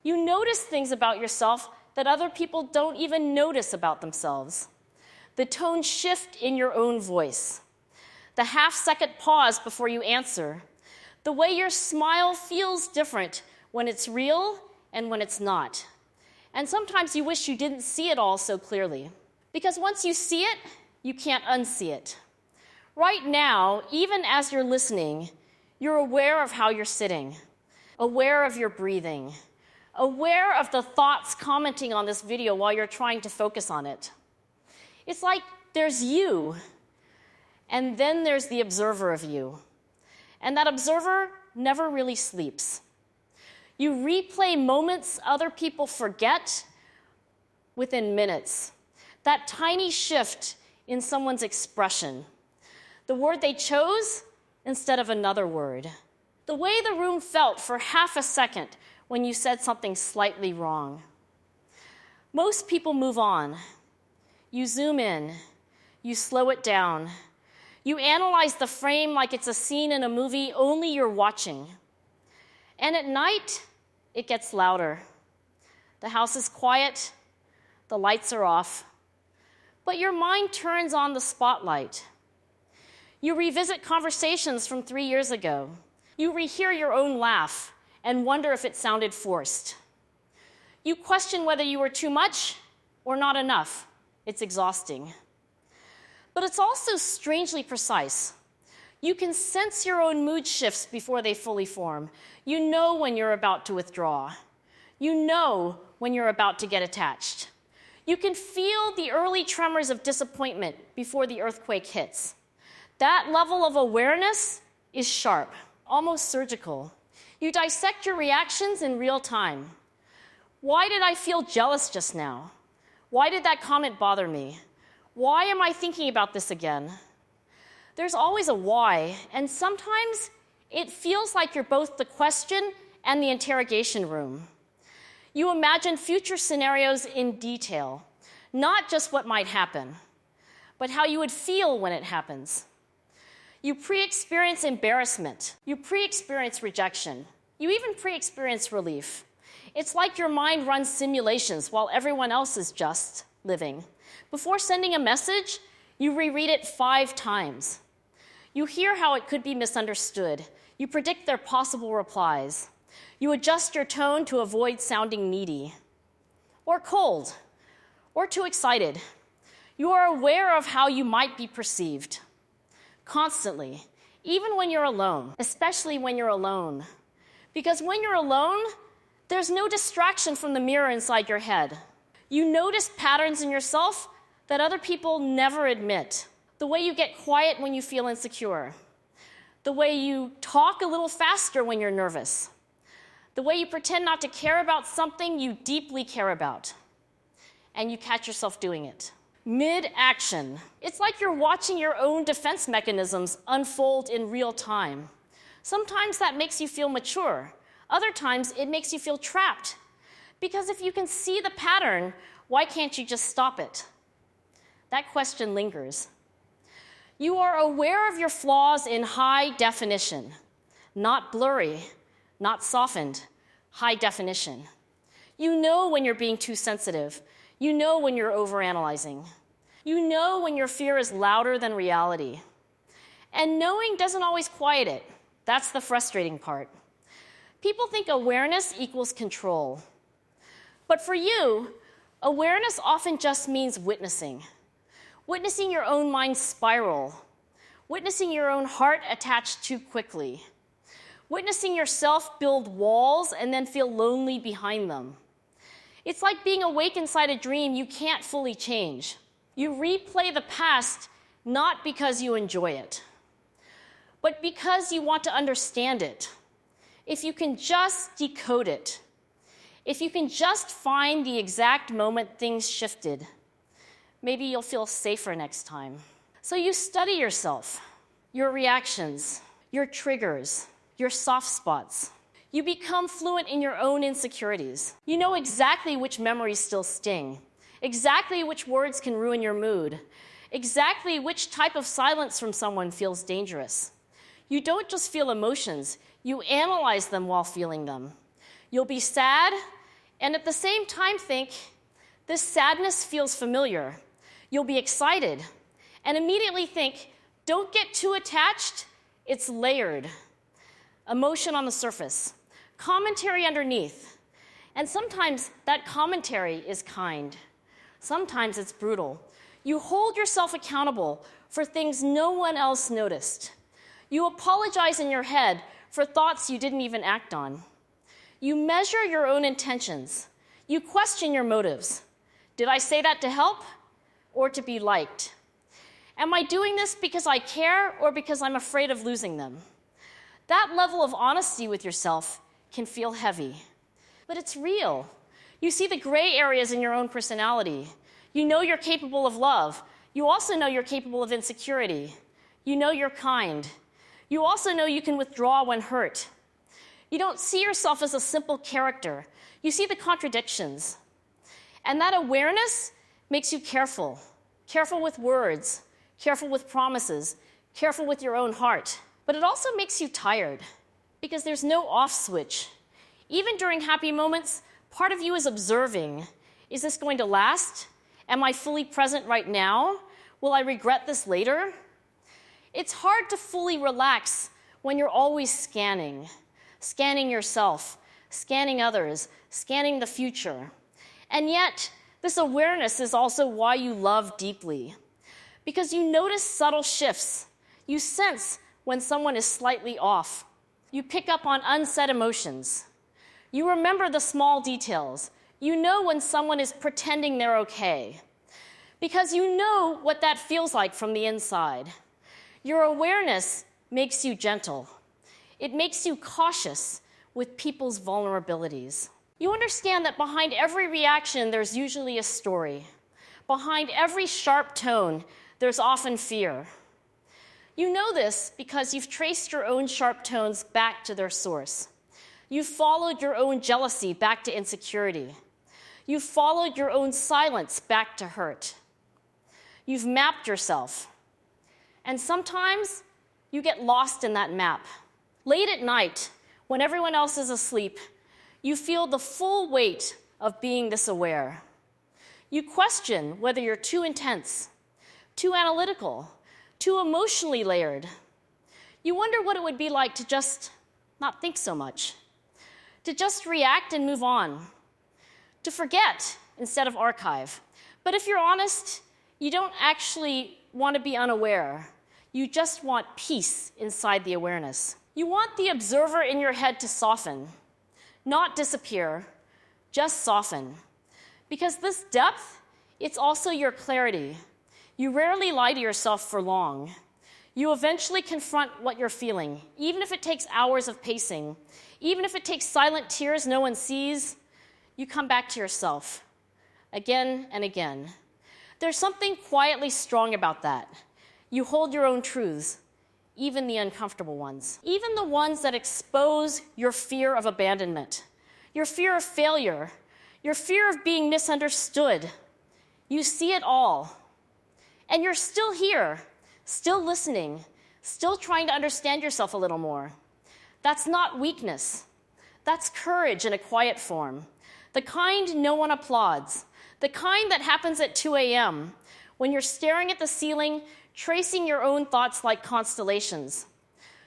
You notice things about yourself that other people don't even notice about themselves. The tone shift in your own voice. The half-second pause before you answer. The way your smile feels different when it's real and when it's not. And sometimes you wish you didn't see it all so clearly. Because once you see it, you can't unsee it. Right now, even as you're listening, you're aware of how you're sitting, aware of your breathing, aware of the thoughts commenting on this video while you're trying to focus on it. It's like there's you, and then there's the observer of you. And that observer never really sleeps. You replay moments other people forget within minutes. That tiny shift in someone's expression. The word they chose instead of another word. The way the room felt for half a second when you said something slightly wrong. Most people move on. You zoom in. You slow it down. You analyze the frame like it's a scene in a movie only you're watching. And at night, it gets louder. The house is quiet. The lights are off. But your mind turns on the spotlight. You revisit conversations from 3 years ago. You rehear your own laugh and wonder if it sounded forced. You question whether you were too much or not enough. It's exhausting. But it's also strangely precise. You can sense your own mood shifts before they fully form. You know when you're about to withdraw. You know when you're about to get attached. You can feel the early tremors of disappointment before the earthquake hits. That level of awareness is sharp, almost surgical. You dissect your reactions in real time. Why did I feel jealous just now? Why did that comment bother me? Why am I thinking about this again? There's always a why, and sometimes it feels like you're both the question and the interrogation room. You imagine future scenarios in detail, not just what might happen, but how you would feel when it happens. You pre-experience embarrassment. You pre-experience rejection. You even pre-experience relief. It's like your mind runs simulations while everyone else is just living. Before sending a message, you reread it 5 times. You hear how it could be misunderstood. You predict their possible replies. You adjust your tone to avoid sounding needy, or cold, or too excited. You are aware of how you might be perceived. Constantly, even when you're alone, especially when you're alone. Because when you're alone, there's no distraction from the mirror inside your head. You notice patterns in yourself that other people never admit. The way you get quiet when you feel insecure. The way you talk a little faster when you're nervous. The way you pretend not to care about something you deeply care about. And you catch yourself doing it. Mid-action. It's like you're watching your own defense mechanisms unfold in real time. Sometimes that makes you feel mature. Other times it makes you feel trapped. Because if you can see the pattern, why can't you just stop it? That question lingers. You are aware of your flaws in high definition, not blurry, not softened, high definition. You know when you're being too sensitive. You know when you're overanalyzing. You know when your fear is louder than reality. And knowing doesn't always quiet it. That's the frustrating part. People think awareness equals control. But for you, awareness often just means witnessing. Witnessing your own mind spiral. Witnessing your own heart attach too quickly. Witnessing yourself build walls and then feel lonely behind them. It's like being awake inside a dream you can't fully change. You replay the past not because you enjoy it, but because you want to understand it. If you can just decode it, if you can just find the exact moment things shifted, maybe you'll feel safer next time. So you study yourself, your reactions, your triggers, your soft spots. You become fluent in your own insecurities. You know exactly which memories still sting, exactly which words can ruin your mood, exactly which type of silence from someone feels dangerous. You don't just feel emotions, you analyze them while feeling them. You'll be sad, And at the same time think, this sadness feels familiar. You'll be excited and immediately think, don't get too attached, it's layered. Emotion on the surface, commentary underneath. And sometimes that commentary is kind. Sometimes it's brutal. You hold yourself accountable for things no one else noticed. You apologize in your head for thoughts you didn't even act on. You measure your own intentions. You question your motives. Did I say that to help or to be liked? Am I doing this because I care or because I'm afraid of losing them? That level of honesty with yourself can feel heavy, but it's real. You see the gray areas in your own personality. You know you're capable of love. You also know you're capable of insecurity. You know you're kind. You also know you can withdraw when hurt. You don't see yourself as a simple character. You see the contradictions. And that awareness makes you careful. Careful with words, careful with promises, careful with your own heart. But it also makes you tired because there's no off switch. Even during happy moments, part of you is observing. Is this going to last? Am I fully present right now? Will I regret this later? It's hard to fully relax when you're always scanning yourself, scanning others, scanning the future. And yet, this awareness is also why you love deeply. Because you notice subtle shifts. You sense when someone is slightly off. You pick up on unsaid emotions. You remember the small details. You know when someone is pretending they're okay. Because you know what that feels like from the inside. Your awareness makes you gentle. It makes you cautious with people's vulnerabilities. You understand that behind every reaction, there's usually a story. Behind every sharp tone, there's often fear. You know this because you've traced your own sharp tones back to their source. You've followed your own jealousy back to insecurity. You've followed your own silence back to hurt. You've mapped yourself. And sometimes you get lost in that map. Late at night, when everyone else is asleep, you feel the full weight of being this aware. You question whether you're too intense, too analytical, too emotionally layered. You wonder what it would be like to just not think so much, to just react and move on, to forget instead of archive. But if you're honest, you don't actually want to be unaware. You just want peace inside the awareness. You want the observer in your head to soften, not disappear, just soften. Because this depth, it's also your clarity. You rarely lie to yourself for long. You eventually confront what you're feeling, even if it takes hours of pacing, even if it takes silent tears no one sees, you come back to yourself again and again. There's something quietly strong about that. You hold your own truths, even the uncomfortable ones, even the ones that expose your fear of abandonment, your fear of failure, your fear of being misunderstood. You see it all. And you're still here, still listening, still trying to understand yourself a little more. That's not weakness. That's courage in a quiet form. The kind no one applauds. The kind that happens at 2 a.m. when you're staring at the ceiling, tracing your own thoughts like constellations.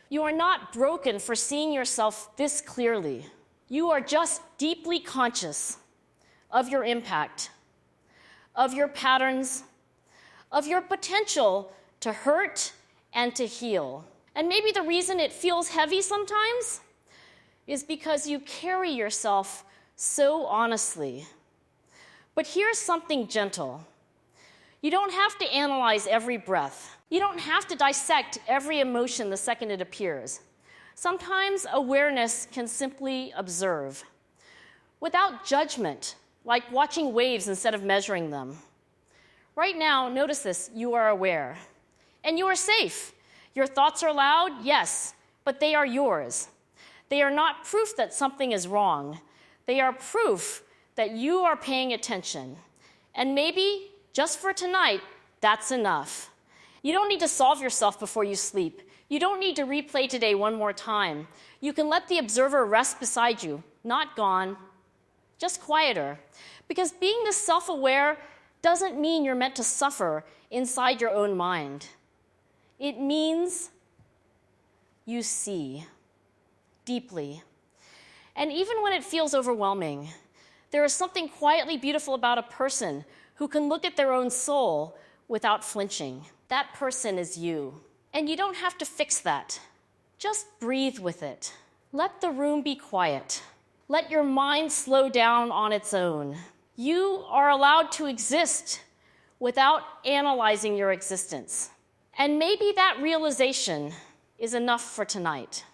You are not broken for seeing yourself this clearly. You are just deeply conscious of your impact, of your patterns, of your potential to hurt and to heal. And maybe the reason it feels heavy sometimes is because you carry yourself so honestly. But here's something gentle. You don't have to analyze every breath. You don't have to dissect every emotion the second it appears. Sometimes awareness can simply observe, without judgment, like watching waves instead of measuring them. Right now, notice this, you are aware. And you are safe. Your thoughts are loud, yes, but they are yours. They are not proof that something is wrong. They are proof that you are paying attention. And maybe, just for tonight, that's enough. You don't need to solve yourself before you sleep. You don't need to replay today one more time. You can let the observer rest beside you, not gone, just quieter. Because being this self-aware doesn't mean you're meant to suffer inside your own mind. It means you see deeply. And even when it feels overwhelming, there is something quietly beautiful about a person who can look at their own soul without flinching. That person is you. And you don't have to fix that. Just breathe with it. Let the room be quiet. Let your mind slow down on its own. You are allowed to exist without analyzing your existence. And maybe that realization is enough for tonight.